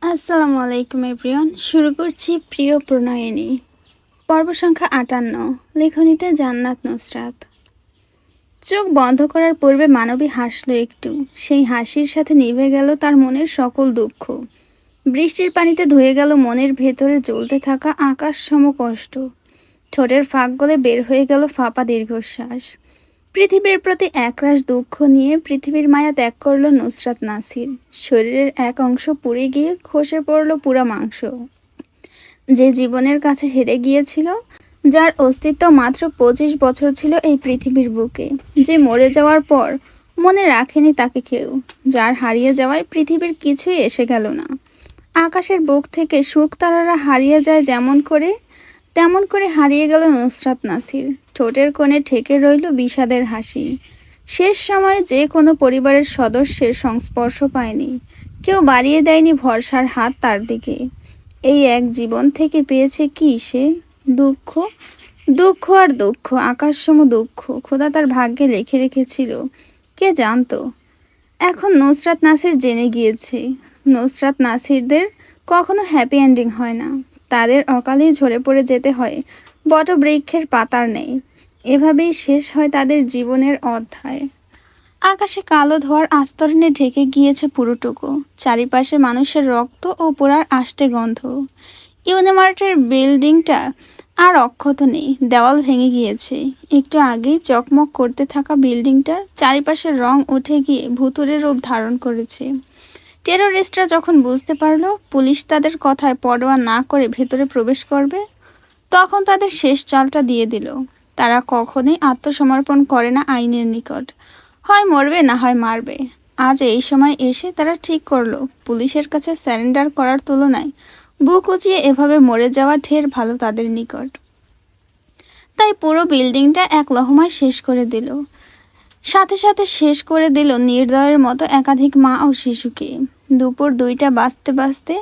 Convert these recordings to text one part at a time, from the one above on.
আসসালামু আলাইকুম এভরিওয়ান। শুরু করছি প্রিয় প্রণয়িনী, পর্ব সংখ্যা 58, লেখনীতে জান্নাত নুসরাত। চোখ বন্ধ করার পূর্বে মানবী হাসল একটু। সেই হাসির সাথে নিভে গেল তার মনের সকল দুঃখ। বৃষ্টির পানিতে ধুয়ে গেল মনের ভেতরে জ্বলতে থাকা আকাশ সম কষ্ট। ঠোঁটের ফাঁক গলে বের হয়ে গেল ফাঁপা দীর্ঘশ্বাস। পৃথিবীর প্রতি একরাশ দুঃখ নিয়ে পৃথিবীর মায়া ত্যাগ করল নুসরাত নাসির। শরীরের এক অংশ পুড়ে গিয়ে খসে পড়ল পুরা মাংস। যে জীবনের কাছে হেরে গিয়েছিল, যার অস্তিত্ব মাত্র 25 বছর ছিল এই পৃথিবীর বুকে, যে মরে যাওয়ার পর মনে রাখেনি তাকে কেউ, যার হারিয়ে যাওয়ায় পৃথিবীর কিছুই এসে গেল না। আকাশের বুক থেকে সুখ তারারা হারিয়ে যায় তেমন করে হারিয়ে গেল নুসরাত নাসির। ঠোঁটের কোণে ঠেকে রইল বিষাদের হাসি। শেষ সময়ে যে কোনো পরিবারের সদস্যের সংস্পর্শ পায়নি, কেউ বাড়িয়ে দেয়নি ভরসার হাত তার দিকে। এই এক জীবন থেকে পেয়েছে কি সে? দুঃখ, দুঃখ আর দুঃখ, আকাশসম দুঃখ খোদা তার ভাগ্যে লিখে রেখেছিল, কে জানতো। এখন নুসরাত নাসির জেনে গিয়েছে, নুসরাত নাসিরদের কখনো হ্যাপি এন্ডিং হয় না। তাদের অকালেই ঝরে পড়ে যেতে হয় বটবৃক্ষের পাতার নেই। এভাবেই শেষ হয় তাদের জীবনের অধ্যায়। আকাশে কালো ধোঁয়ার আস্তরণে ঢেকে গিয়েছে পুরোটুকু। চারিপাশে মানুষের রক্ত ও পোড়ার আষ্টে গন্ধ। ইউনিমার্টের বিল্ডিংটা আর অক্ষত নেই, দেওয়াল ভেঙে গিয়েছে। একটু আগেই চকমক করতে থাকা বিল্ডিংটার চারিপাশের রং উঠে গিয়ে ভুতুড়ে রূপ ধারণ করেছে। টেররিস্টরা যখন বুঝতে পারলো পুলিশ তাদের কথায় পরোয়া না করে ভেতরে প্রবেশ করবে, তখন তাদের শেষ চালটা দিয়ে দিল। তারা কখনোই আত্মসমর্পণ করে না আইনের নিকট, হয় মরবে না হয় মারবে। আজ এই সময় এসে তারা ঠিক করলো পুলিশের কাছে স্যারেন্ডার করার তুলনায় বুক উঁচিয়ে এভাবে মরে যাওয়া ঢের ভালো তাদের নিকট। তাই পুরো বিল্ডিংটা এক লহমায় শেষ করে দিল। সাথে সাথে শেষ করে দিল নির্দয়ের মতো একাধিক মা ও শিশুকে। দুপুর 2টা বাজতে বাজতে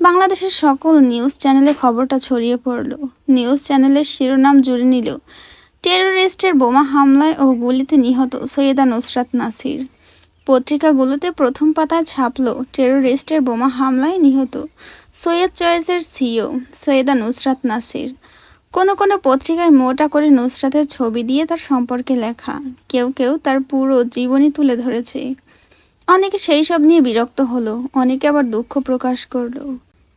বাংলাদেশের সকল নিউজ চ্যানেলে খবরটা ছড়িয়ে পড়ল। নিউজ চ্যানেলের শিরোনাম জুড়ে নিল টেররিস্টের বোমা হামলায় ও গুলিতে নিহত সৈয়দা নুসরাত নাসির। পত্রিকাগুলোতে প্রথম পাতায় ছাপল টেররিস্টের বোমা হামলায় নিহত সৈয়দ চয়েসের সিইও সৈয়দা নুসরাত নাসির। কোনো কোনো পত্রিকায় মোটা করে নুসরাতের ছবি দিয়ে তার সম্পর্কে লেখা, কেউ কেউ তার পুরো জীবনী তুলে ধরেছে। অনেকে সেই সব নিয়ে বিরক্ত হলো, অনেকে আবার দুঃখ প্রকাশ করলো।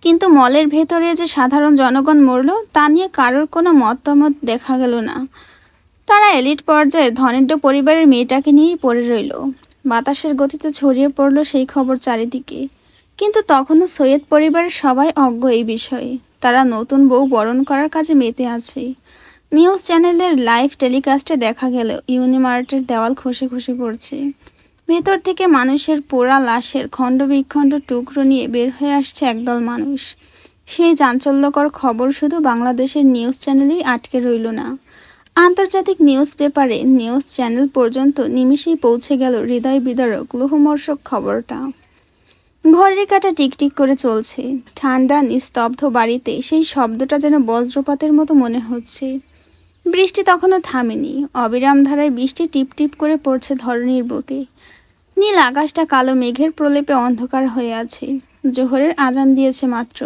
কিন্তু মলের ভেতরে যে সাধারণ জনগণ মরল তা নিয়ে কারোর কোনো মতামত দেখা গেল না। তারা এলিট পর্যায়ের ধনেঢ্য পরিবারের মেয়েটাকে নিয়েই পড়ে রইল। বাতাসের গতিতে ছড়িয়ে পড়ল সেই খবর চারিদিকে। কিন্তু তখনও সৈয়দ পরিবারের সবাই অজ্ঞ এই বিষয়ে। তারা নতুন বউ বরণ করার কাজে মেতে আছে। নিউজ চ্যানেলের লাইভ টেলিকাস্টে দেখা গেল ইউনিমার্টের দেওয়াল খসে খসে পড়ছে। ভেতর থেকে মানুষের পোড়া লাশের খণ্ড বিখণ্ড টুকরো নিয়ে বের হয়ে আসছে একদল মানুষ। সেই চাঞ্চল্যকর খবর শুধু বাংলাদেশের নিউজ চ্যানেলেই আটকে রইল না, আন্তর্জাতিক নিউজ পেপারে, নিউজ চ্যানেল পর্যন্ত নিমিষেই পৌঁছে গেল হৃদয় বিদারক লোহমর্ষক খবরটা। ঘড়ির কাঁটা টিকটিক করে চলছে। ঠান্ডা নিস্তব্ধ বাড়িতে সেই শব্দটা যেন বজ্রপাতের মতো মনে হচ্ছে। বৃষ্টি তখনও থামেনি। অবিরাম ধারায় বৃষ্টি টিপ টিপ করে পড়ছে ধরণীর বুকে। নীল আকাশটা কালো মেঘের প্রলেপে অন্ধকার হয়ে আছে। জোহরের আজান দিয়েছে মাত্র।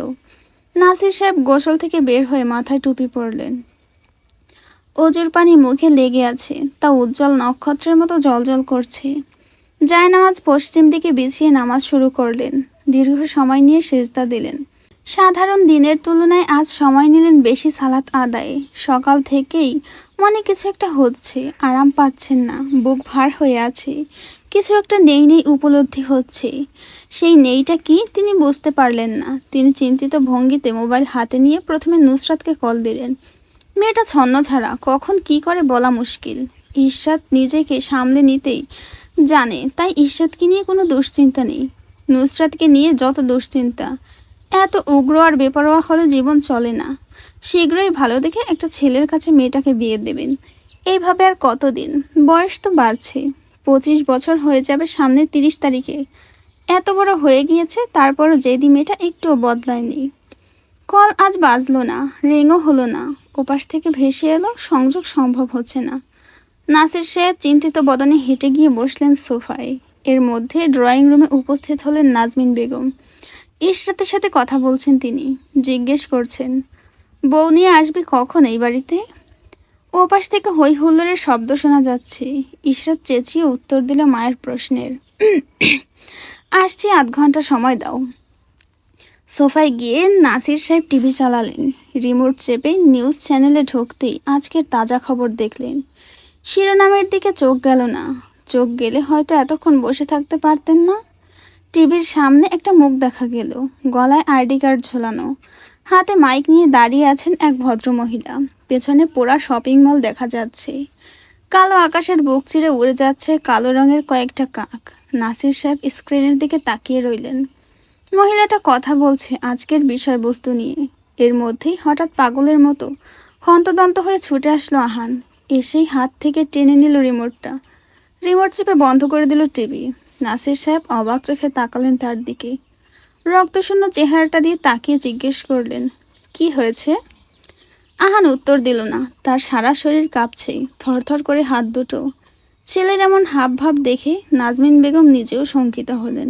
নাসির সাহেব গোসল থেকে বের হয়ে মাথায় টুপি পরলেন। অজুর পানি মুখে লেগে আছে, তা উজ্জ্বল নক্ষত্রের মতো জ্বলজ্বল করছে। জায়নামাজ পশ্চিম দিকে বিছিয়ে নামাজ শুরু করলেন। দীর্ঘ সময় নিয়ে সেজদা দিলেন। সাধারণ দিনের তুলনায় আজ সময় নিলেন বেশি সালাত আদায়ে। সকাল থেকেই মনে কিছু একটা হচ্ছে, আরাম পাচ্ছেন না, বুক ভার হয়ে আছে। কিছু একটা নেই নেই উপলব্ধি হচ্ছে। সেই নেইটা কি তিনি বুঝতে পারলেন না। তিনি চিন্তিত ভঙ্গিতে মোবাইল হাতে নিয়ে প্রথমে নুসরাতকে কল দিলেন। মেয়েটা ছন্নছাড়া, কখন কি করে বলা মুশকিল। ইরশাদ নিজেকে সামলে নিতেই জানে, তাই ইরশাদকে নিয়ে কোনো দুশ্চিন্তা নেই। নুসরাতকে নিয়ে যত দুশ্চিন্তা। এত উগ্র আর বেপরোয়া হলে জীবন চলে না। শীঘ্রই ভালো দেখে একটা ছেলের কাছে মেয়েটাকে বিয়ে দেবেন। এইভাবে আর কতদিন? বয়স তো বাড়ছে, 25 বছর হয়ে যাবে সামনে 30 তারিখে। এত বড় হয়ে গিয়েছে, তারপরও জেদি মেয়েটা একটুও বদলায়নি। কল আজ বাজলো না, রিংও হলো না। ওপাশ থেকে ভেসে এলো, সংযোগ সম্ভব হচ্ছে না। নাসির সাহেব চিন্তিত বদনে হেঁটে গিয়ে বসলেন সোফায়। এর মধ্যে ড্রয়িং রুমে উপস্থিত হলেন নাজমিন বেগম। ইশরাতের সাথে কথা বলছেন তিনি। জিজ্ঞেস করছেন, বউ নিয়ে আসবে কখন এই বাড়িতে? ওপাশ থেকে হই হুল্লোড়ের শব্দ শোনা যাচ্ছে। ইশরাত চেঁচিয়ে উত্তর দিল মায়ের প্রশ্নের, আসছি, আধ ঘন্টা সময় দাও। সোফায় গিয়ে নাসির সাহেব টিভি চালালেন। রিমোট চেপে নিউজ চ্যানেলে ঢুকতেই আজকের তাজা খবর দেখলেন। শিরোনামের দিকে চোখ গেল না। চোখ গেলে হয়তো এতক্ষণ বসে থাকতে পারতেন না। টিভির সামনে একটা মুখ দেখা গেল, গলায় আইডি কার্ড ঝোলানো, হাতে মাইক নিয়ে দাঁড়িয়ে আছেন এক ভদ্রমহিলা। পেছনে পোড়া শপিং মল দেখা যাচ্ছে। কালো আকাশের বুক চিরে উড়ে যাচ্ছে কালো রঙের কয়েকটা কাক। নাসির সাহেব স্ক্রিনের দিকে তাকিয়ে রইলেন। মহিলাটা কথা বলছে আজকের বিষয়বস্তু নিয়ে। এর মধ্যেই হঠাৎ পাগলের মতো হন্তদন্ত হয়ে ছুটে আসলো আহান। এসেই হাত থেকে টেনে নিল রিমোটটা। রিমোট চেপে বন্ধ করে দিল টিভি। নাসির সাহেব অবাক চোখে তাকালেন তার দিকে। রক্তশূন্য চেহারাটা দিয়ে তাকিয়ে জিজ্ঞেস করলেন, কি হয়েছে? আহান উত্তর দিল না। তার সারা শরীর কাঁপছে, থরথর করে হাত দুটো। ছেলের এমন হাবভাব দেখে নাজমিন বেগম নিজেও শঙ্কিত হলেন।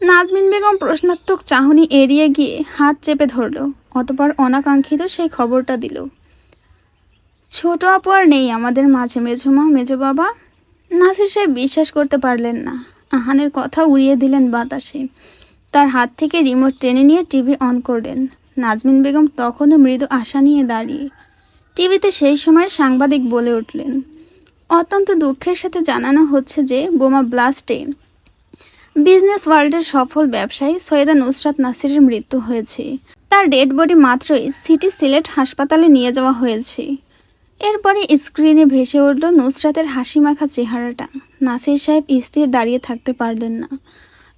নাজমিন বেগম প্রশ্নাত্মক চাহনি এড়িয়ে গিয়ে হাত চেপে ধরল। অতপর অনাকাঙ্ক্ষিত সেই খবরটা দিল, ছোট আপু আর নেই আমাদের মাঝে, মেজমা, মেজো বাবা। নাসির সাহেব বিশ্বাস করতে পারলেন না। আহানের কথা উড়িয়ে দিলেন বাতাসে। তার হাত থেকে রিমোট টেনে নিয়ে টিভি অন করলেন। নাজমিন বেগম তখনও মৃদু আশা নিয়ে দাঁড়িয়ে। টিভিতে সেই সময় সাংবাদিক বলে উঠলেন, অত্যন্ত দুঃখের সাথে জানানো হচ্ছে যে বোমা ব্লাস্টে বিজনেস ওয়ার্ল্ডের সফল ব্যবসায়ী সৈয়দা নুসরাত নাসিরের মৃত্যু হয়েছে। তার ডেড বডি মাত্রই সিটি সিলেট হাসপাতালে নিয়ে যাওয়া হয়েছে। এরপরে স্ক্রিনে ভেসে উঠল নুসরাতের হাসিমাখা চেহারাটা। নাসির সাহেব স্থির দাঁড়িয়ে থাকতে পারলেন না।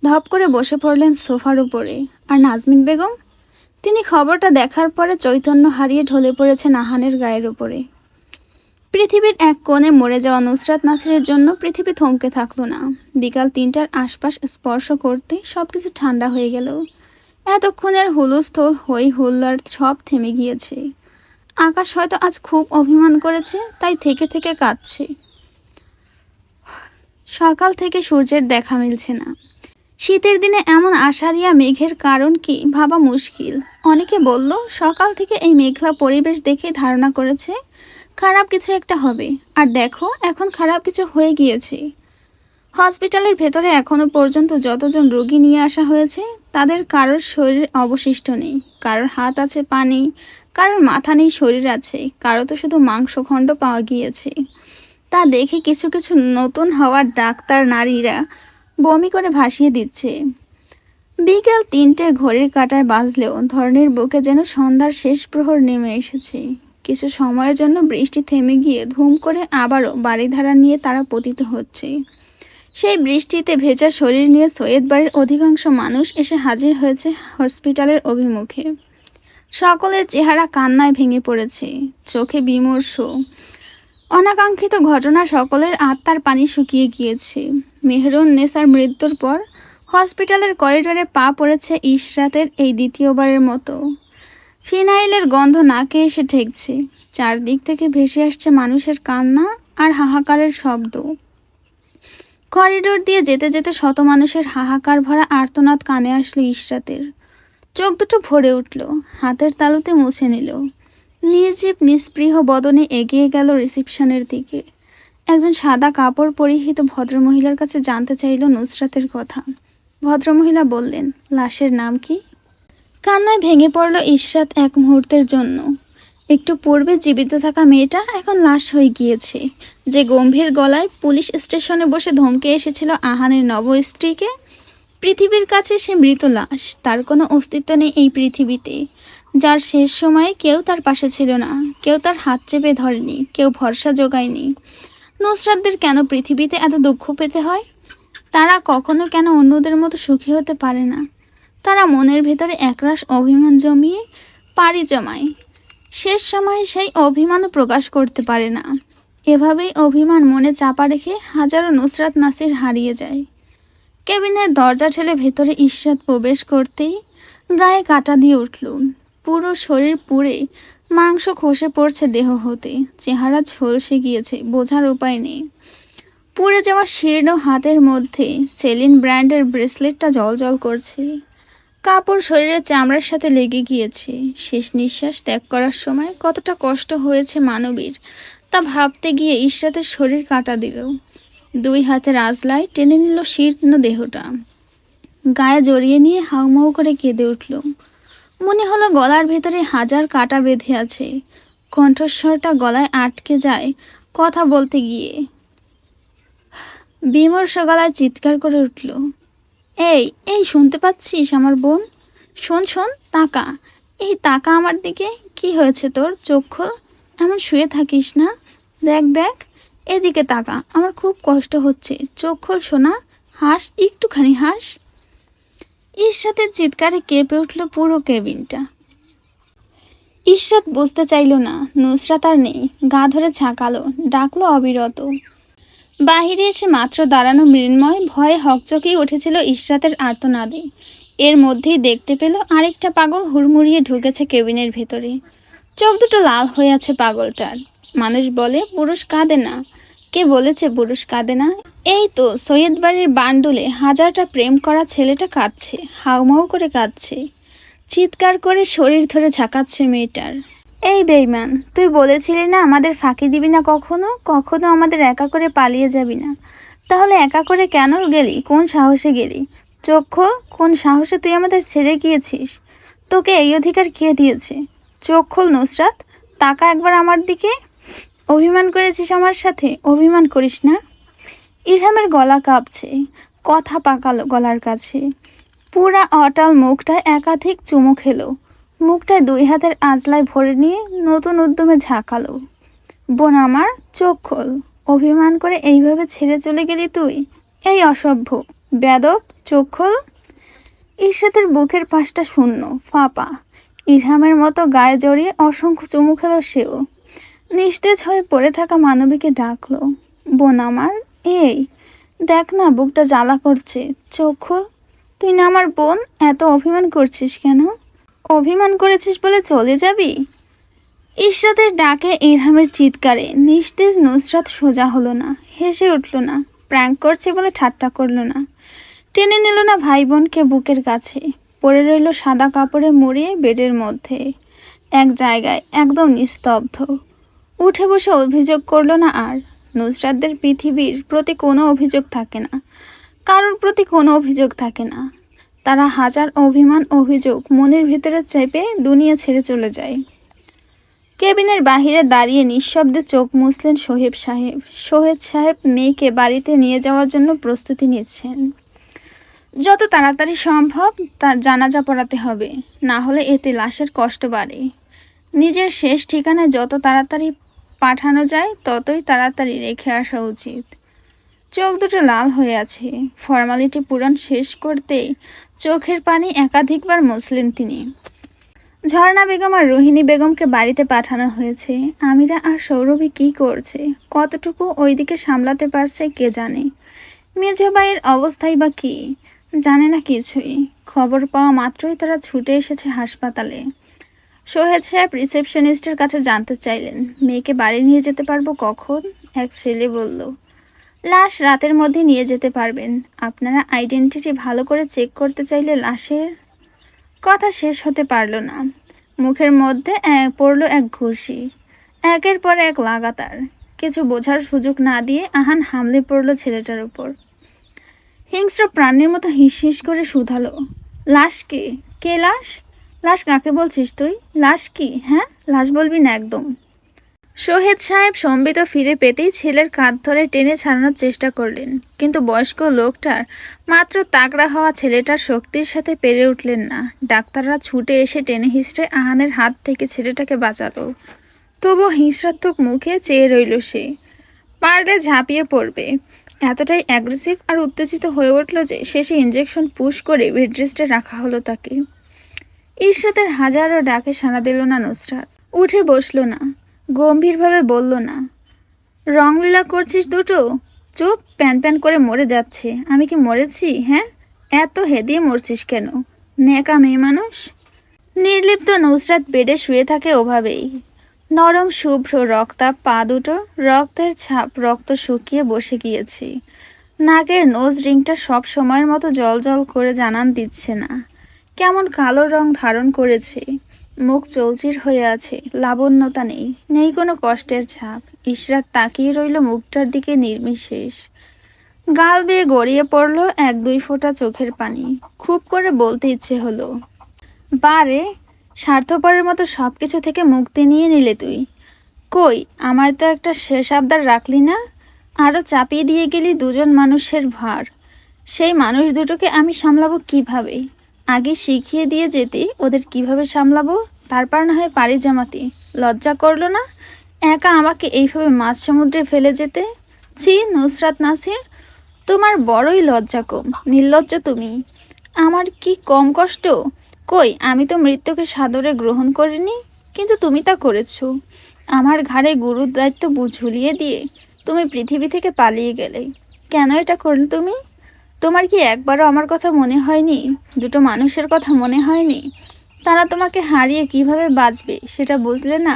ধপ করে বসে পড়লেন সোফার উপরে। আর নাজমিন বেগম, তিনি খবরটা দেখার পরে চৈতন্য হারিয়ে ঢলে পড়েছেন আহানের গায়ের উপরে। পৃথিবীর এক কোণে মরে যাওয়া নুসরাত নাসিরের জন্য পৃথিবী থমকে থাকলো না। বিকাল ৩টার আশপাশ স্পর্শ করতে সবকিছু ঠান্ডা হয়ে গেল। এতক্ষণের হুলস্থুল, হই হুল্লার সব থেমে গিয়েছে। আকাশ হয়তো আজ খুব অভিমান করেছে, তাই থেকে থেকে কাঁদছে। সকাল থেকে সূর্যের দেখা মিলছে না। শীতের দিনে এমন আষাঢ়িয়া মেঘের কারণ কি ভাবা মুশকিল। অনেকে বলল সকাল থেকে এই মেঘলা পরিবেশ দেখে ধারণা করেছে খারাপ কিছু একটা হবে। আর দেখো, এখন খারাপ কিছু হয়ে গিয়েছে। হসপিটালের ভেতরে এখনো পর্যন্ত যতজন রোগী নিয়ে আসা হয়েছে তাদের কারোর শরীর অবশিষ্ট নেই। কারোর হাত আছে পানি, কারোর মাথা নেই শরীর আছে, কারো তো শুধু মাংসখণ্ড পাওয়া গিয়েছে। তা দেখে কিছু কিছু নতুন হওয়া ডাক্তার নারীরা বমি করে ভাসিয়ে দিচ্ছে। বিকেল ৩টে ঘড়ির কাঁটায় বাজলেও ধরনীর বুকে যেন সন্ধ্যার শেষ প্রহর নেমে এসেছে। কিছু সময়ের জন্য বৃষ্টি থেমে গিয়ে ধুম করে আবারও বাড়িধারা নিয়ে তারা পতিত হচ্ছে। সেই বৃষ্টিতে ভেজা শরীর নিয়ে সৈয়দ বাড়ির অধিকাংশ মানুষ এসে হাজির হয়েছে হসপিটালের অভিমুখে। সকলের চেহারা কান্নায় ভেঙে পড়েছে, চোখে বিমর্ষ। অনাকাঙ্ক্ষিত ঘটনা সকলের আত্মার পানি শুকিয়ে গিয়েছে। মেহরুন নেসার মৃত্যুর পর হসপিটালের করিডোরে পা পড়েছে ইশরাতের এই দ্বিতীয়বারের মতো। ফিনাইলের গন্ধ নাকে এসে ঠেকছে। চারদিক থেকে ভেসে আসছে মানুষের কান্না আর হাহাকারের শব্দ। করিডোর দিয়ে যেতে যেতে শত মানুষের হাহাকার ভরা আর্তনাদ কানে আসলো ইশরাতের। চোখ দুটো ভরে উঠল, হাতের তালুতে মুছে নিল। নির্জীব নিস্পৃহ বদনে এগিয়ে গেল রিসিপশনের দিকে। একজন সাদা কাপড় পরিহিত ভদ্রমহিলার কাছে জানতে চাইল নুসরাতের কথা। ভদ্রমহিলা বললেন, লাশের নাম কি? কান্নায় ভেঙে পড়ল ইশরাত এক মুহূর্তের জন্য। একটু পূর্বে জীবিত থাকা মেয়েটা এখন লাশ হয়ে গিয়েছে। যে গম্ভীর গলায় পুলিশ স্টেশনে বসে ধমকে এসেছিল আহানের নব স্ত্রীকে, পৃথিবীর কাছে সে মৃত লাশ। তার কোনো অস্তিত্ব নেই এই পৃথিবীতে। যার শেষ সময়ে কেউ তার পাশে ছিল না, কেউ তার হাত চেপে ধরেনি, কেউ ভরসা জোগায়নি। নুসরাতদের কেন পৃথিবীতে এত দুঃখ পেতে হয়? তারা কখনো কেন অন্যদের মতো সুখী হতে পারে না? তারা মনের ভেতরে একরাশ অভিমান জমিয়ে পাড়ি জমায়। শেষ সময়ে সেই অভিমানও প্রকাশ করতে পারে না। এভাবেই অভিমান মনে চাপা রেখে হাজারো নুসরাত নাসির হারিয়ে যায়। কেবিনের দরজা ঠেলে ভেতরে ইশরাত প্রবেশ করতেই গায়ে কাঁটা দিয়ে উঠল। পুরো শরীর পুড়ে মাংস খসে পড়ছে দেহ হতে। চেহারা ঝলসে গিয়েছে, বোঝার উপায় নেই। পুড়ে যাওয়া শীর্ণ হাতের মধ্যে সেলিন ব্র্যান্ডের ব্রেসলেটটা জ্বলজ্বল করছে। কাপড় শরীরের চামড়ার সাথে লেগে গিয়েছে। শেষ নিঃশ্বাস ত্যাগ করার সময় কতটা কষ্ট হয়েছে মানবীর, তা ভাবতে গিয়ে ইশরাতের শরীর কাঁটা দিল। দুই হাতের আজলায় টেনে নিল শীর্ণ দেহটা, গায়ে জড়িয়ে নিয়ে হাউমাউ করে কেঁদে উঠল। মনে হলো গলার ভেতরে হাজার কাঁটা বেঁধে আছে। কণ্ঠস্বরটা গলায় আটকে যায় কথা বলতে গিয়ে। বিমর্ষ গলায় চিৎকার করে উঠল, এই এই শুনতে পাচ্ছিস আমার বোন? শোন শোন, তাকা, এই তাকা আমার দিকে। কি হয়েছে তোর? চোখ খোল, এমন শুয়ে থাকিস না। দেখ দেখ, এদিকে তাকা, আমার খুব কষ্ট হচ্ছে। চোখ খোল সোনা, হাস, একটুখানি হাস। ইশরাতের চিৎকারে কেঁপে উঠল পুরো কেবিনটা। ইশরাত বুঝতে চাইল না নুসরাত আর নেই। গা ধরে ঝাঁকালো, ডাকলো অবিরত। বাহিরে এসে মাত্র দাঁড়ানো মৃন্ময় ভয়ে হকচকিয়ে উঠেছিল ইশরাতের আর্তনাদে। এর মধ্যেই দেখতে পেল আরেকটা পাগল হুড়মুড়িয়ে ঢুকেছে কেবিনের ভেতরে। চোখ দুটো লাল হয়ে আছে পাগলটার। মানুষ বলে পুরুষ কাঁদে না। কে বলেছে পুরুষ কাঁদে না? এই তো সৈয়দ বাড়ির বান্ডুলে হাজারটা প্রেম করা ছেলেটা কাঁদছে, হাউমাউ করে কাঁদছে। চিৎকার করে শরীর ধরে ঝাঁকাচ্ছে মেয়েটার। এই বেঈমান, তুই বলেছিলি না আমাদের ফাঁকি দিবি না, কখনো কখনো আমাদের একা করে পালিয়ে যাবি না। তাহলে একা করে কেন গেলি? কোন সাহসে গেলি? চোখ খোল, কোন সাহসে তুই আমাদের ছেড়ে গিয়েছিস? তোকে এই অধিকার কে দিয়েছে? চোখ খোল নুসরাত, তাকা একবার আমার দিকে। অভিমান করেছিস আমার সাথে? অভিমান করিস না। ইরহামের গলা কাঁপছে, কথা পাকালো গলার কাছে। পুরা অটাল মুখটায় একাধিক চুমু খেলো। মুখটায় দুই হাতের আজলায় ভরে নিয়ে নতুন উদ্যমে ঝাঁকালো। বোন আমার, চোখ খোল। অভিমান করে এইভাবে ছেড়ে চলে গেলি তুই? এই অসভ্য বেয়াদব, চোখ খোল। ইশরাতের বুকের পাশটা শূন্য, ফাঁপা। ইরহামের মতো গায়ে জড়িয়ে অসংখ্য চুমু খেলো সেও। নিস্তেজ হয়ে পড়ে থাকা মানবীকে ডাকলো, বোন আমার, এই দেখ না, বুকটা জ্বালা করছে, চোখ খোল। তুই না আমার বোন, এত অভিমান করছিস কেন? অভিমান করেছিস বলে চলে যাবি? ইশরাতের ডাকে ইরহামের চিৎকারে নিস্তেজ নুসরাত সোজা হলো না, হেসে উঠল না, প্র্যাঙ্ক করছে বলে ঠাট্টা করলো না, টেনে নিল না ভাই বোনকে বুকের কাছে। পড়ে রইল সাদা কাপড়ে মুড়িয়ে বেডের মধ্যে, এক জায়গায় একদম নিস্তব্ধ। উঠে বসে অভিযোগ করলো না আর। নুসরাতদের পৃথিবীর প্রতি কোনো অভিযোগ থাকে না, কারোর প্রতি কোনো অভিযোগ থাকে না। তারা হাজার অভিমান অভিযোগ মনের ভিতরে চেপে দুনিয়া ছেড়ে চলে যায়। কেবিনের বাহিরে দাঁড়িয়ে নিঃশব্দে চোখ মুছলেন সোহেব সাহেব। সোহেব সাহেব মেয়েকে বাড়িতে নিয়ে যাওয়ার জন্য প্রস্তুতি নিচ্ছেন। যত তাড়াতাড়ি সম্ভব তার জানাজা পড়াতে হবে, না হলে এতে লাশের কষ্ট বাড়ে। নিজের শেষ ঠিকানায় যত তাড়াতাড়ি পাঠানো যায় ততই তাড়াতাড়ি রেখে আসা উচিত। চোখ দুটো লাল হয়ে আছে। ফর্মালিটি পূরণ শেষ করতেই চোখের পানি একাধিকবার মুছলেন তিনি। ঝর্ণা বেগম আর রোহিণী বেগমকে বাড়িতে পাঠানো হয়েছে। আমিরা আর সৌরভী কী করছে, কতটুকু ওইদিকে সামলাতে পারছে কে জানে। মেজো ভাইয়ের অবস্থাই বা কী, জানে না কিছুই। খবর পাওয়া মাত্রই তারা ছুটে এসেছে হাসপাতালে। সোহেদ সাহেব রিসেপশনিস্টের কাছে জানতে চাইলেন মেয়েকে বাড়ি নিয়ে যেতে পারবো কখন। এক ছেলে বলল, লাশ রাতের মধ্যে নিয়ে যেতে পারবেন। আপনারা আইডেন্টিটি ভালো করে চেক করতে চাইলে লাশের। কথা শেষ হতে পারল না। মুখের মধ্যে পড়ল এক ঘুষি, একের পর এক লাগাতার। কিছু বোঝার সুযোগ না দিয়ে আহান হামলে পড়ল ছেলেটার উপর। হিংস্র প্রাণীর মতো হিস হিস করে শুধালো, লাশ কে? কে লাশ? লাশ কাকে বলছিস তুই? লাশ কি? হ্যাঁ, লাশ বলবি না একদম। সোহেদ সাহেব সম্বিত ফিরে পেতেই ছেলের কাঁধ ধরে টেনে ছাড়ানোর চেষ্টা করলেন, কিন্তু বয়স্ক লোকটার মাত্র তাগড়া হওয়া ছেলেটার শক্তির সাথে পেরে উঠলেন না। ডাক্তাররা ছুটে এসে টেনে হিঁচড়ে আহানের হাত থেকে ছেলেটাকে বাঁচালো। তবুও হিংসাত্মক মুখে চেয়ে রইল সে। পারলে ঝাঁপিয়ে পড়বে। এতটাই অ্যাগ্রেসিভ আর উত্তেজিত হয়ে উঠল যে শেষে ইঞ্জেকশন পুশ করে বেড রেস্টে রাখা হলো তাকে। ইশরাতের হাজারো ডাকে সাড়া দিল না নুসরাত। উঠে বসল না, গম্ভীরভাবে বলল না, রংলীলা করছিস দুটো? চুপ, প্যান প্যান করে মরে যাচ্ছে। আমি কি মরেছি? হ্যাঁ, এত হেদিয়ে মরছিস কেন? নেকা মেয়ে মানুষ। নির্লিপ্ত নুসরাত বেডে শুয়ে থাকে ওভাবেই। নরম শুভ্র রক্তাপ পা দুটো, রক্তের ছাপ, রক্ত শুকিয়ে বসে গিয়েছে। নাকের নোজ রিংটা সব সময়ের মতো জল জল করে জানান দিচ্ছে না, কেমন কালো রং ধারণ করেছে। মুখ চৌচির হয়ে আছে, লাবণ্যতা নেই, নেই কোনো কষ্টের ছাপ। ইশরাত তাকিয়ে রইল মুখটার দিকে নির্বিশেষ। গাল বেয়ে গড়িয়ে পড়ল এক দুই ফোঁটা চোখের পানি। খুব করে বলতে ইচ্ছে হলো, বারে, স্বার্থপরের মতো সব কিছু থেকে মুক্তি নিয়ে নিলে তুই। কই, আমার তো একটা শেষ আবদার রাখলি না? আরও চাপিয়ে দিয়ে গেলি দুজন মানুষের ভার। সেই মানুষ দুটোকে আমি সামলাবো কিভাবে? আগে শিখিয়ে দিয়ে যেতে ওদের কিভাবে সামলাবো, তারপর না হয় পাড়ি জমাতে। লজ্জা করলো না একা আমাকে এইভাবে মাঝ সমুদ্রে ফেলে যেতে? ছি নুসরাত নাসির, তোমার বড়ই লজ্জা কম, নির্লজ্জ তুমি। আমার কি কম কষ্ট? কই, আমি তো মৃত্যুকে সাদরে গ্রহণ করিনি, কিন্তু তুমি তা করেছো। আমার ঘাড়ে গুরুর দায়িত্ব ঝুলিয়ে দিয়ে তুমি পৃথিবী থেকে পালিয়ে গেলে। কেন এটা করলে তুমি? তোমার কি একবারও আমার কথা মনে হয়নি? দুটো মানুষের কথা মনে হয়নি? তারা তোমাকে হারিয়ে কিভাবে বাঁচবে সেটা বুঝলে না?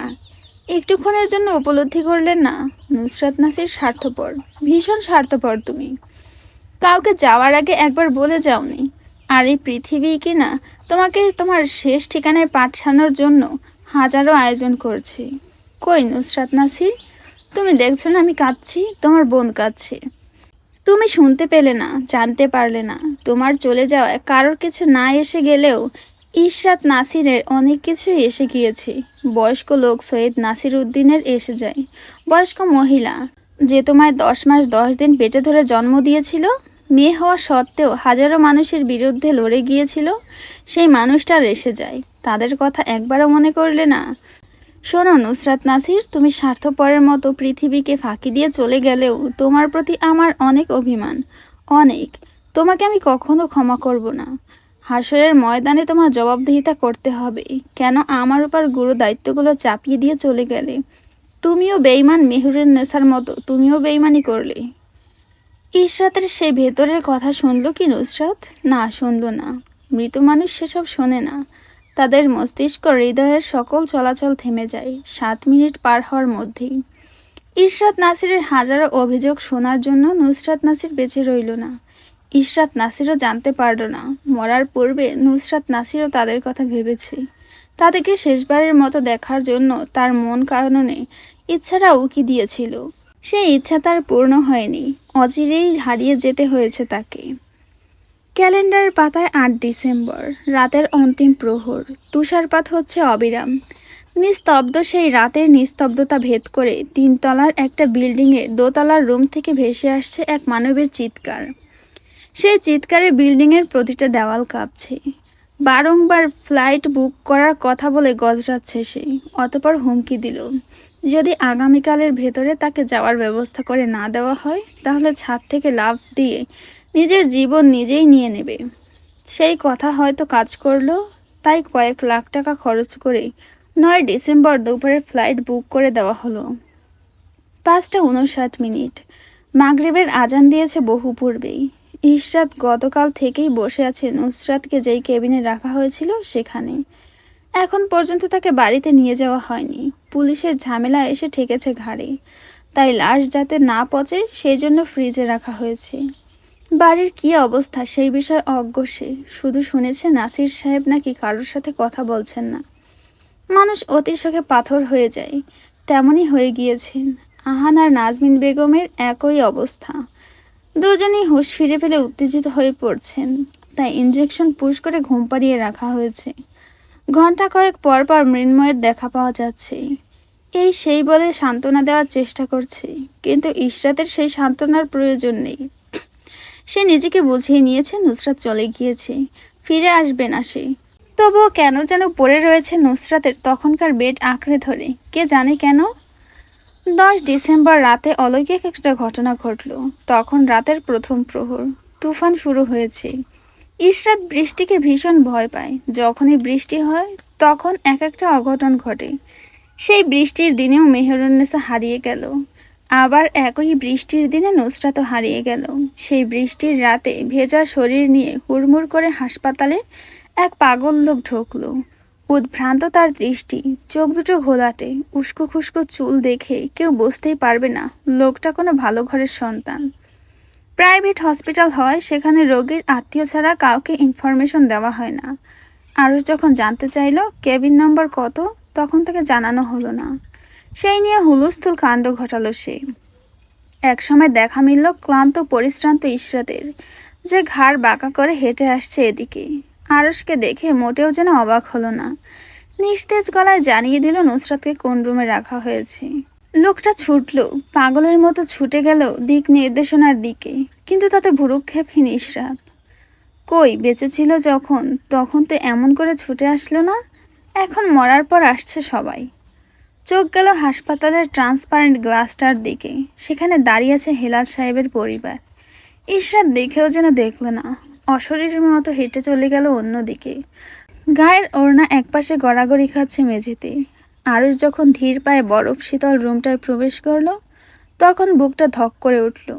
একটুক্ষণের জন্য উপলব্ধি করলে না? নুসরাত নাসির স্বার্থপর, ভীষণ স্বার্থপর তুমি। কাউকে যাওয়ার আগে একবার বলে যাওনি, আর এই পৃথিবী কি না তোমাকে তোমার শেষ ঠিকানায় পাঠানোর জন্য হাজারো আয়োজন করছে। কই নুসরাত নাসির, তুমি দেখছো না আমি কাঁদছি, তোমার বোন কাঁদছে। তুমি শুনতে পেলে না, জানতে পারলে না। তোমার চলে যাওয়ায় কারোর কিছু না এসে গেলেও ইশরাত নাসিরের অনেক কিছুই এসে গিয়েছে। বয়স্ক লোক সৈয়দ নাসির উদ্দিনের এসে যায়। বয়স্ক মহিলা যে তোমায় 10 মাস 10 দিন পেটে ধরে জন্ম দিয়েছিল, মেয়ে হওয়া সত্ত্বেও হাজারো মানুষের বিরুদ্ধে লড়ে গিয়েছিল, সেই মানুষটার এসে যায়। তাদের কথা একবারও মনে করলে না? শোনো নুসরাত নাসির, তুমি স্বার্থপরের মতো পৃথিবীকে ফাঁকি দিয়ে চলে গেলেও তোমার প্রতি আমার অনেক অভিমান, অনেক। তোমাকে আমি কখনো ক্ষমা করব না। হাসরের ময়দানে তোমার জবাবদিহিতা করতে হবে, কেন আমার উপর গুরু দায়িত্বগুলো চাপিয়ে দিয়ে চলে গেলে। তুমিও বেঈমান মেহরুন নেসার মতো, তুমিও বেঈমানি করলে। ইশরাতের সেই ভেতরের কথা শুনলো কি নুসরাত? না, শুনল না। মৃত মানুষ সেসব শোনে না। তাদের মস্তিষ্ক হৃদয়ের সকল চলাচল থেমে যায় 7 মিনিট পার হওয়ার মধ্যেই। ইশরাত নাসিরের হাজারো অভিযোগ শোনার জন্য নুসরাত নাসির বেঁচে রইল না। ইশরাত নাসিরও জানতে পারল না মরার পূর্বে নুসরাত নাসিরও তাদের কথা ভেবেছে। তাদেরকে শেষবারের মতো দেখার জন্য তার মন কারণে ইচ্ছাটা উকি দিয়েছিল। সেই ইচ্ছা তার পূর্ণ হয়নি, অচিরেই হারিয়ে যেতে হয়েছে তাকে। ক্যালেন্ডারের পাতায় 8 ডিসেম্বর, রাতের অন্তিম প্রহর। তুষারপাত হচ্ছে অবিরাম। নিস্তব্ধ সেই রাতের নিস্তব্ধতা ভেদ করে 3 তলার একটা বিল্ডিংয়ের দোতলার রুম থেকে ভেসে আসছে এক মানবের চিৎকার। সেই চিৎকারে বিল্ডিংয়ের প্রতিটা দেওয়াল কাঁপছে। বারংবার ফ্লাইট বুক করার কথা বলে গজরাচ্ছে সে। অতঃপর হুমকি দিল, যদি আগামীকালের ভেতরে তাকে যাওয়ার ব্যবস্থা করে না দেওয়া হয় তাহলে ছাদ থেকে লাফ দিয়ে নিজের জীবন নিজেই নিয়ে নেবে। সেই কথা হয়তো কাজ করলো, তাই কয়েক লাখ টাকা খরচ করে 9 ডিসেম্বর দুপুরে ফ্লাইট বুক করে দেওয়া হলো। 5:59। মাগরিবের আজান দিয়েছে বহু পূর্বেই। ইশরাত গতকাল থেকেই বসে আছে নুসরাতকে যেই কেবিনে রাখা হয়েছিল সেখানে। এখন পর্যন্ত তাকে বাড়িতে নিয়ে যাওয়া হয়নি। পুলিশের ঝামেলা এসে ঠেকেছে ঘাড়ে, তাই লাশ যাতে না পচে সেই জন্য ফ্রিজে রাখা হয়েছে। বাড়ির কী অবস্থা সেই বিষয়ে অজ্ঞ সে, শুধু শুনেছে নাসির সাহেব নাকি কারোর সাথে কথা বলছেন না। মানুষ অতি শোকে পাথর হয়ে যায়, তেমনই হয়ে গিয়েছেন আহান আর নাজমিন বেগমের একই অবস্থা। দুজনেই হুঁশ ফিরে ফেলে উত্তেজিত হয়ে পড়ছেন, তাই ইঞ্জেকশন পুশ করে ঘুম পাড়িয়ে রাখা হয়েছে। ঘন্টা কয়েক পর পর মৃন্ময়ের দেখা পাওয়া যাচ্ছে। এই সেই বলে সান্ত্বনা দেওয়ার চেষ্টা করছে, কিন্তু ইশরাতের সেই সান্ত্বনার প্রয়োজন নেই। সে নিজেকে বুঝিয়ে নিয়েছে নুসরাত চলে গিয়েছে, ফিরে আসবে না সে। তবুও কেন যেন পড়ে রয়েছে নুসরাতের তখনকার বেড আঁকড়ে ধরে, কে জানে কেন। 10 ডিসেম্বর রাতে অলৌকিক একটা ঘটনা ঘটল। তখন রাতের প্রথম প্রহর, তুফান শুরু হয়েছে। ইশরাত বৃষ্টিকে ভীষণ ভয় পায়। যখনই বৃষ্টি হয় তখন এক একটা অঘটন ঘটে। সেই বৃষ্টির দিনেও মেহেরুন্নেসা হারিয়ে গেল, আবার একই বৃষ্টির দিনে নুসরাতও হারিয়ে গেল। সেই বৃষ্টির রাতে ভেজা শরীর নিয়ে হুড়মুড় করে হাসপাতালে এক পাগল লোক ঢুকলো। উদ্ভ্রান্ত তার দৃষ্টি, চোখ দুটো ঘোলাটে, উস্কো খুস্কো চুল দেখে কেউ বুঝতেই পারবে না লোকটা কোনো ভালো ঘরের সন্তান। প্রাইভেট হসপিটাল হয়, সেখানে রোগীর আত্মীয় ছাড়া কাউকে ইনফরমেশন দেওয়া হয় না। আরুষ যখন জানতে চাইল কেবিন নম্বর কত, তখন তাকে জানানো হলো না। সেই নিয়ে হুলস্থুল কাণ্ড ঘটালো সে। একসময় দেখা মিলল ক্লান্ত পরিশ্রান্ত ইশরাতের, যে ঘাড় বাঁকা করে হেঁটে আসছে এদিকে। আরুষকে দেখে মোটেও যেন অবাক হলো না। নিস্তেজ গলায় জানিয়ে দিল নুসরাতকে কোন রুমে রাখা হয়েছে। লোকটা ছুটল, পাগলের মতো ছুটে গেল দিক নির্দেশনার দিকে, কিন্তু তাতে ভুরুক্ষেপহীন ইশরাত। কই বেঁচে ছিল যখন, তখন তো এমন করে ছুটে আসলো না। এখন মরার পর আসছে সবাই। চোখ গেল হাসপাতালের ট্রান্সপারেন্ট গ্লাসটার দিকে, সেখানে দাঁড়িয়ে আছে হেলাল সাহেবের পরিবার। ইশরাত দেখেও যেন দেখল না, অশরীরের মতো হেঁটে চলে গেল অন্যদিকে। গায়ের ওড়না একপাশে গড়াগড়ি খাচ্ছে মেঝেতে। আরুষ যখন ধীর পায়ে বরফ শীতল রুমটায় প্রবেশ করলো, তখন বুকটা ধক করে উঠল।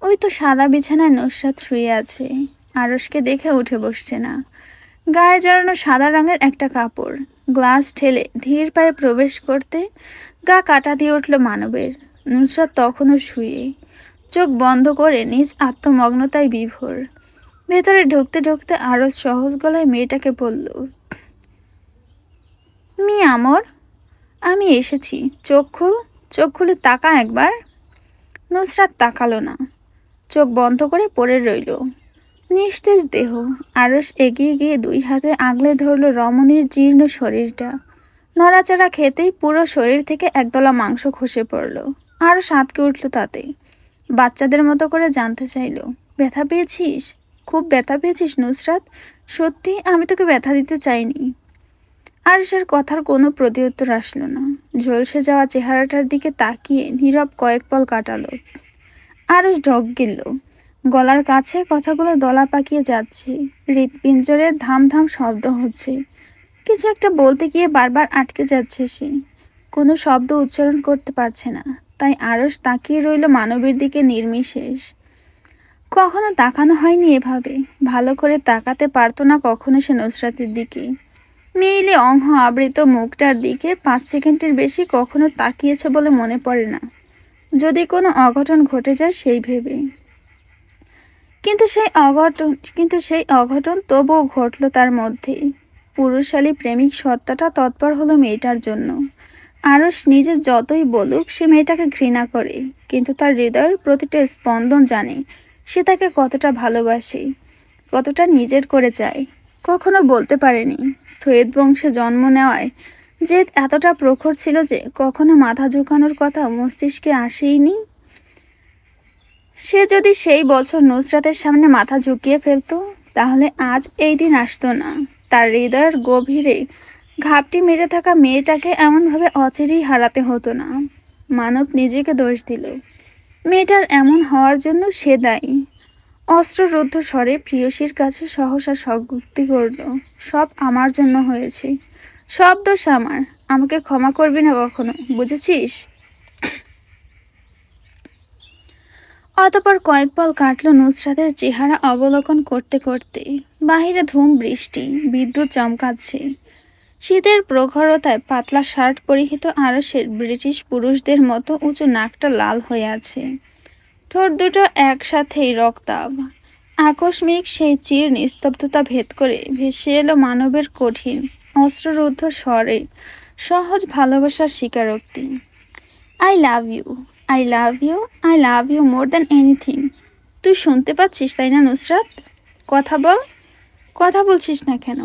ওই তো সাদা বিছানায় নুসরাত শুয়ে আছে। আরুষকে দেখে উঠে বসছে না। গায়ে জড়ানো সাদা রঙের একটা কাপড়। গ্লাস ঠেলে ধীর পায়ে প্রবেশ করতে গা কাটা দিয়ে উঠল মানবের। নুসরাত তখনও শুয়ে, চোখ বন্ধ করে নিজ আত্মমগ্নতায় বিভোর। ভেতরে ঢুকতে ঢুকতে আরও সহজ গলায় মেয়েটাকে বলল, মি আমর, আমি এসেছি, চোখ খুল, চোখ খুলে তাকা একবার। নুসরাত তাকালো না, চোখ বন্ধ করে পড়ে রইল। নিস্তেজ দেহ। আরস এগিয়ে গিয়ে দুই হাতে আগলে ধরল রমণীর জীর্ণ শরীরটা। নড়াচড়া খেতেই পুরো শরীর থেকে একদলা মাংস খসে পড়ল। আরও সাঁতকে উঠল তাতে। বাচ্চাদের মতো করে জানতে চাইল, ব্যথা পেয়েছিস? খুব ব্যথা পেয়েছিস নুসরাত? সত্যি, আমি তোকে ব্যথা দিতে চাইনি। আরশের কথার কোনো প্রতিউত্তর আসলো না। ঝলসে যাওয়া চেহারাটার দিকে তাকিয়ে নীরব কয়েক পল কাটালো। আরশ ঢোক গিলল। গলার কাছে কথাগুলো দলা পাকিয়ে যাচ্ছে। হৃৎপিঞ্জরে ধাম ধাম শব্দ হচ্ছে। কিছু একটা বলতে গিয়ে বারবার আটকে যাচ্ছে সে। কোনো শব্দ উচ্চারণ করতে পারছে না। তাই আরশ তাকিয়ে রইল মানবের দিকে নির্বিশেষ। কখনো তাকানো হয়নি এভাবে। ভালো করে তাকাতে পারতো না কখনো সে নুসরাতের দিকে। মেইলে অঙ্গ আবৃত মুখটার দিকে 5 সেকেন্ডের বেশি কখনো তাকিয়েছে বলে মনে পড়ে না, যদি কোনো অঘটন ঘটে যায় সেই ভেবে। কিন্তু সেই অঘটন তবুও ঘটল তার মধ্যে। পুরুষালী প্রেমিক সত্তাটা তৎপর হলো মেয়েটার জন্য। আরশ নিজে যতই বলুক সে মেয়েটাকে ঘৃণা করে, কিন্তু তার হৃদয়ের প্রতিটা স্পন্দন জানে সে তাকে কতটা ভালোবাসে, কতটা নিজের করে চায়। কখনো বলতে পারেনি। সৈয়দ বংশে জন্ম নেওয়ায় জেদ এতটা প্রখর ছিল যে কখনো মাথা ঝুঁকানোর কথা মস্তিষ্কে আসেইনি। সে যদি সেই বছর নুসরাতের সামনে মাথা ঝুঁকিয়ে ফেলতো, তাহলে আজ এই দিন আসতো না। তার হৃদয়ের গভীরে ঘাপটি মেরে থাকা মেয়েটাকে এমনভাবে অচিরেই হারাতে হতো না। মানব নিজেকে দোষ দিল। মেয়েটার এমন হওয়ার জন্য সে দায়ী। অস্ত্ররুদ্ধ স্বরে প্রিয়সীর কাছে সহসা স্বীকারোক্তি করল, সব আমার জন্য হয়েছে, সব দোষ আমার, আমাকে ক্ষমা করবি না কখনো, বুঝেছিস? অতপর কয়েক পল কাটল নুসরাতের চেহারা অবলোকন করতে করতে। বাহিরে ধুম বৃষ্টি, বিদ্যুৎ চমকাচ্ছে। শীতের প্রখরতায় পাতলা শার্ট পরিহিত আরসের ব্রিটিশ পুরুষদের মতো উঁচু নাকটা লাল হয়ে আছে। ঠোঁট দুটো একসাথেই রক্তাভ। আকস্মিক সেই চির নিস্তব্ধতা ভেদ করে ভেসে এলো মানবের কঠিন অস্ত্ররুদ্ধ স্বরে সহজ ভালোবাসার স্বীকারোক্তি। I love you, I love you, I love you more than anything. তুই শুনতে পাচ্ছিস তাই না নুসরাত? কথা বল, কথা বলছিস না কেন?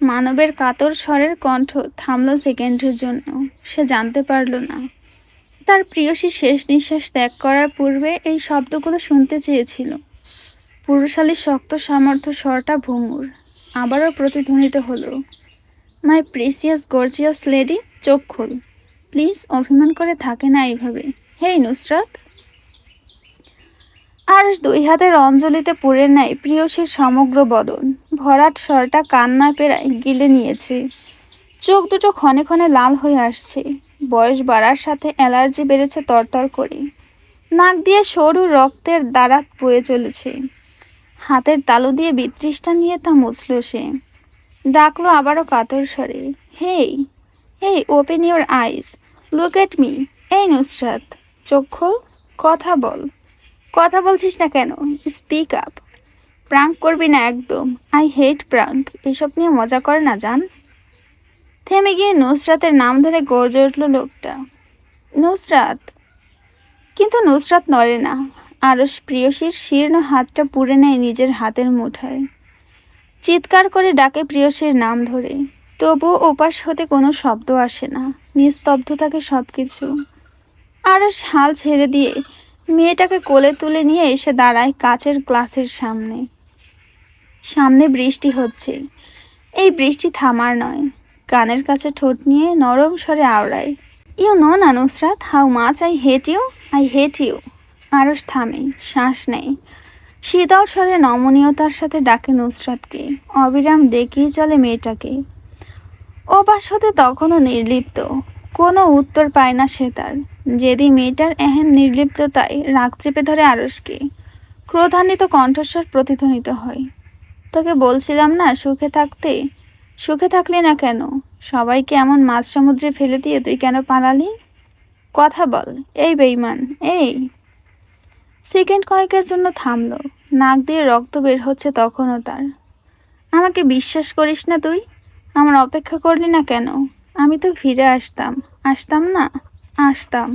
মানবের কাতর স্বরের কণ্ঠ থামল সেকেন্ডের জন্য। সে জানতে পারল না তার প্রিয়সী শেষ নিঃশ্বাস ত্যাগ করার পূর্বে এই শব্দগুলো শুনতে চেয়েছিল। পুরুষালী শক্ত সামর্থ্য স্বরটা ভঙ্গুর। আবারও প্রতিধ্বনিত হলো, মাই প্রিসিয়াস গর্জিয়াস লেডি, চোখ খোল প্লিজ, অভিমান করে থাকে না এইভাবে। হেই নুসরাত। আরশ দুই হাতের অঞ্জলিতে পুড়ে নেয় প্রিয়সীর সমগ্র বদন। ভরাট স্বরটা কান্না পেরায় গিলে নিয়েছে। চোখ দুটো ক্ষণে ক্ষণে লাল হয়ে আসছে। বয়স বাড়ার সাথে অ্যালার্জি বেড়েছে তরতর করে। নাক দিয়ে সরু রক্তের দাঁড়াত বয়ে চলেছে। হাতের তালু দিয়ে বিতৃষ্ণা নিয়ে তা মুছল সে। ডাকলো আবারও কাতর স্বরে, hey, hey, open your eyes, look at me. এই নুসরাত, চোখ খোল, কথা বল। কথা বলছিস না কেন? Speak up. প্রাঙ্ক করবি না একদম। I hate prank. এসব নিয়ে মজা করে না জান। থেমে গিয়ে নুসরাতের নাম ধরে গর্জে উঠল লোকটা, নুসরাত। কিন্তু নুসরাত নড়ে না। আরশ প্রিয়সীর শীর্ণ হাতটা পুড়ে নেয় নিজের হাতের মুঠায়। চিৎকার করে ডাকে প্রিয়সীর নাম ধরে, তবুও ওপাশ হতে কোনো শব্দ আসে না। নিস্তব্ধ থাকে সব কিছু। আরশ হাল ছেড়ে দিয়ে মেয়েটাকে কোলে তুলে নিয়ে এসে দাঁড়ায় কাচের গ্লাসের সামনে। সামনে বৃষ্টি হচ্ছে। এই বৃষ্টি থামার নয়। কানের কাছে ঠোঁট নিয়ে নরম স্বরে আওড়ায়, ইউ নো না Nusrat, how much I hate you, I hate you. Arsh থামে, শ্বাস নেয়। শীতল স্বরে নমনীয়তার সাথে ডাকে নুসরাতকে। অবিরাম ডেকেই চলে মেয়েটাকে। ওপাশ হতে তখনও নির্লিপ্ত। কোনো উত্তর পায় না সে তার। যেদিন মেয়েটার এহেন নির্লিপ্ততায় রাগ চেপে ধরে আরশকে, ক্রোধান্বিত কণ্ঠস্বর প্রতিধ্বনিত হয়, তোকে বলছিলাম না সুখে থাকতে? সুখে থাকলি না কেন? সবাইকে এমন মাঝ সমুদ্রে ফেলে দিয়ে তুই কেন পালালি? কথা বল, এই বেঈমান, এই। সেকেন্ড কয়েকের জন্য থামলো। নাক দিয়ে রক্ত বের হচ্ছে তখনও তার। আমাকে বিশ্বাস করিস না তুই? আমার অপেক্ষা করলি না কেন? আমি তো ফিরে আসতাম, আসতাম না? আসতাম।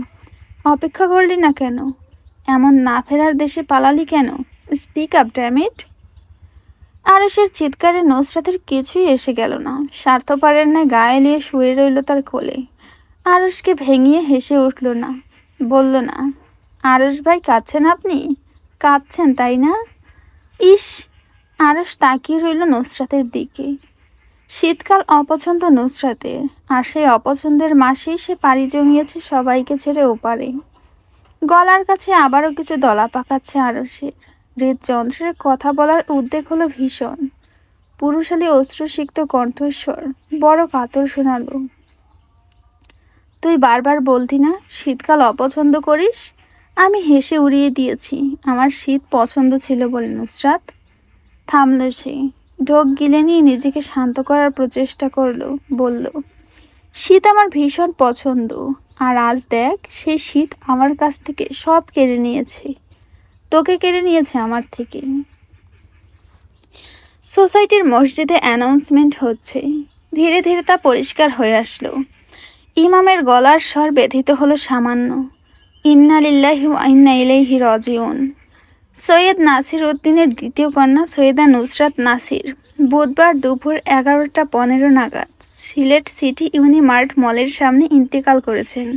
অপেক্ষা করলি না কেন? এমন না ফেরার দেশে পালালি কেন? Speak up damn it. আরশের চিৎকারে নুসরাতের কিছুই এসে গেল না। স্বার্থপরের ন্যায় গায়ে নিয়ে শুয়ে রইল তার কোলে। আরশকে ভেঙিয়ে হেসে উঠল না, বলল না, আরশ ভাই কাঁদছেন আপনি? কাঁদছেন তাই না? ইস। আরশ তাকিয়ে রইল নুসরাতের দিকে। শীতকাল অপছন্দ নুসরাতের, আর সেই অপছন্দের মাসেই সে পাড়ি জমিয়েছে সবাইকে ছেড়ে ওপারে। গলার কাছে আবারও কিছু দলা পাকাচ্ছে আরশের। হৃদযন্ত্রের কথা বলার উদ্বেগ হলো ভীষণ। পুরুষালী অশ্রুসিক্ত কণ্ঠস্বর বড় কাতর শোনালো, তুই বারবার বলতি না শীতকাল অপছন্দ করিস? আমি হেসে উড়িয়ে দিয়েছি আমার শীত পছন্দ ছিল বলে নুসরাত। থামল সে। ঢোক গিলে নিয়ে নিজেকে শান্ত করার প্রচেষ্টা করলো। বলল, শীত আমার ভীষণ পছন্দ। আর আজ দেখ, সেই শীত আমার কাছ থেকে সব কেড়ে নিয়েছে। তোকে কেড়ে নিয়েছে আমার থেকে। সোসাইটির মসজিদে অ্যানাউন্সমেন্ট হচ্ছে। ধীরে ধীরে তা পরিষ্কার হয়ে আসলো। ইমামের গলার স্বর ব্যথিত হলো সামান্য, ইন্না লিল্লাহি ওয়া ইন্না ইলাইহি রাজিউন। সৈয়দ নাসির উদ্দিনের দ্বিতীয় কন্যা সৈয়দা নুসরাত নাসির বুধবার দুপুর 11:15 নাগাদ সিলেট সিটি ইউনিমার্ট মলের সামনে ইন্তেকাল করেছেন।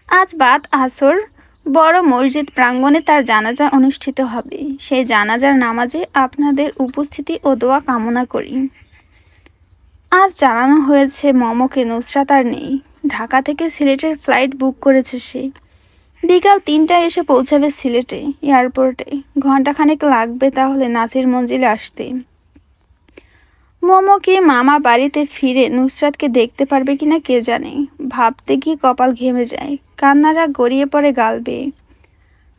আজ বাদ আসর বড় মসজিদ প্রাঙ্গণে তার জানাজা অনুষ্ঠিত হবে। সেই জানাজার নামাজে আপনাদের উপস্থিতি ও দোয়া কামনা করি। আজ জানানো হয়েছে মমকে নুসরাত আর নেই। ঢাকা থেকে সিলেটের ফ্লাইট বুক করেছে সে। বিকাল 3টায় এসে পৌঁছাবে সিলেটে এয়ারপোর্টে। ঘণ্টাখানেক লাগবে তাহলে নাসির মঞ্জিলে আসতে। মোমোকে মামা বাড়িতে ফিরে নুসরাতকে দেখতে পারবে কিনা কে জানে। ভাবতে গিয়ে কপাল ঘেমে যায়, কান্নারা গড়িয়ে পড়ে গাল বেয়ে।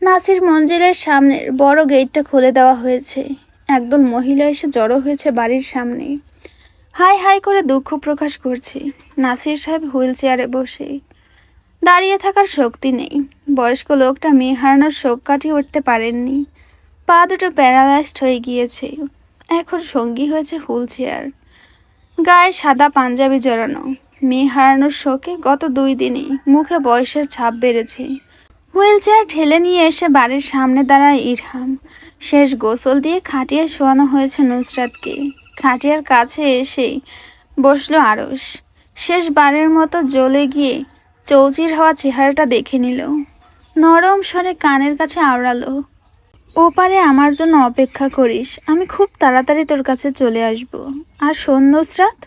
নাসির মঞ্জিলের সামনের বড় গেটটা খুলে দেওয়া হয়েছে। একদল মহিলা এসে জড়ো হয়েছে বাড়ির সামনে। হাই হাই করে দুঃখ প্রকাশ করছে। নাসির সাহেব হুইল চেয়ারে বসে। দাঁড়িয়ে থাকার শক্তি নেই। বয়স্ক লোকটা মেয়ে হারানোর শোক কাটিয়ে উঠতে পারেননি। পা দুটো প্যারালাইজড হয়ে গিয়েছে। এখন সঙ্গী হয়েছে হুইল চেয়ার। গায়ে সাদা পাঞ্জাবি জড়ানো। মেয়ে হারানোর শোকে গত 2 দিনই মুখে বয়সের ছাপ বেড়েছে। হুইল চেয়ার ঠেলে নিয়ে এসে বাড়ির সামনে দাঁড়ায় ইরহাম। শেষ গোসল দিয়ে খাটিয়ে শোয়ানো হয়েছে নুসরাতকে। খাটিয়ার কাছে এসেই বসলো আরশ। শেষবারের মতো জ্বলে গিয়ে চৌচির হওয়া চেহারাটা দেখে নিল। নরম স্বরে কানের কাছে আওড়ালো, ওপারে আমার জন্য অপেক্ষা করিস, আমি খুব তাড়াতাড়ি তোর কাছে চলে আসব। আর শোন নুসরাত,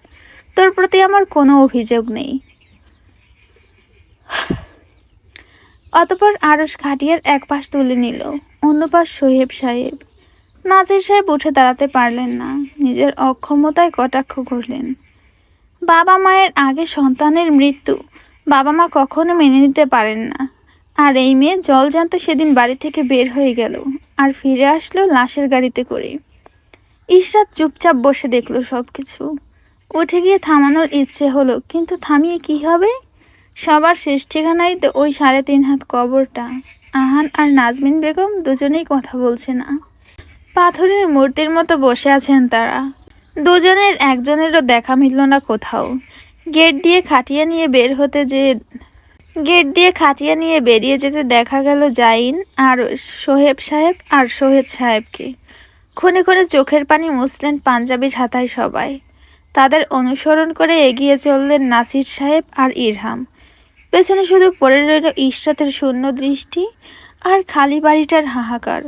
তোর প্রতি আমার কোনো অভিযোগ নেই। অতপর আরশ খাটিয়ার এক পাশ তুলে নিল, অন্য পাশ সোহেব সাহেব। নাজির সাহেব উঠে দাঁড়াতে পারলেন না। নিজের অক্ষমতায় কটাক্ষ করলেন। বাবা মায়ের আগে সন্তানের মৃত্যু বাবা মা কখনো মেনে নিতে পারেন না। আর এই মেয়ে জলজান্ত সেদিন বাড়ি থেকে বের হয়ে গেল আর ফিরে আসলো লাশের গাড়িতে করে। ইশরাত চুপচাপ বসে দেখলো সব কিছু। উঠে গিয়ে থামানোর ইচ্ছে হলো, কিন্তু থামিয়ে কি হবে? সবার শেষ ঠিকানাই তো ওই 3.5 হাত কবরটা। আহান আর নাজমিন বেগম দুজনেই কথা বলছে না। পাথরের মূর্তির মতো বসে আছেন তারা। দুজনের একজনেরও দেখা মিলল না কোথাও। গেট দিয়ে খাটিয়া নিয়ে বেরিয়ে যেতে দেখা গেল জাইন, আরশ, সোহেব সাহেব আর সোহেদ সাহেবকে। ক্ষণে ক্ষণে চোখের পানি মুছলেন পাঞ্জাবির হাতায় সবাই। তাদের অনুসরণ করে এগিয়ে চললেন নাসির সাহেব আর ইরহাম। পেছনে শুধু পড়ে রইল ইশরাতের শূন্য দৃষ্টি আর খালি বাড়িটার হাহাকার।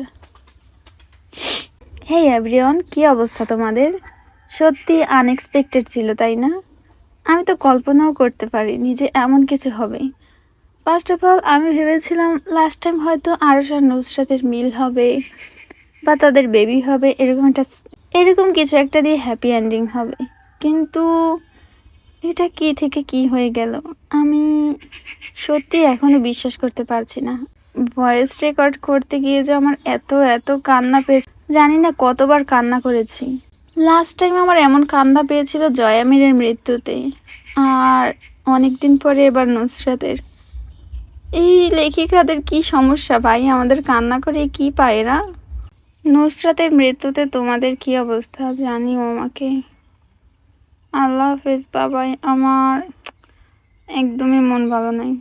হেই এভরিওয়ান, কী অবস্থা তোমাদের? সত্যি আনএক্সপেক্টেড ছিল, তাই না? আমি তো কল্পনাও করতে পারিনি যে এমন কিছু হবে। ফার্স্ট অফ অল আমি ভেবেছিলাম লাস্ট টাইম হয়তো আরশ আর নুসরাতের মিল হবে বা তাদের বেবি হবে, এরকম কিছু একটা দিয়ে হ্যাপি এন্ডিং হবে। কিন্তু এটা কি থেকে কি হয়ে গেল, আমি সত্যি এখনো বিশ্বাস করতে পারছি না। ভয়েস রেকর্ড করতে গিয়ে যে আমার এত এত কান্না পেয়েছে, জানি না কতবার কান্না করেছি। লাস্ট টাইম আমার এমন কান্না পেয়েছিল জয়ামিরের মৃত্যুতে, আর অনেক দিন পরে এবার নুসরাতের। এই লেখিকাদের কি সমস্যা ভাই, আমাদের কান্না করে কি পায় এরা? নুসরাতের মৃত্যুতে তোমাদের কি অবস্থা জানিও আমাকে। আল্লাহ হাফেজ বাবাই। আমার একদমই মন ভালো নাই।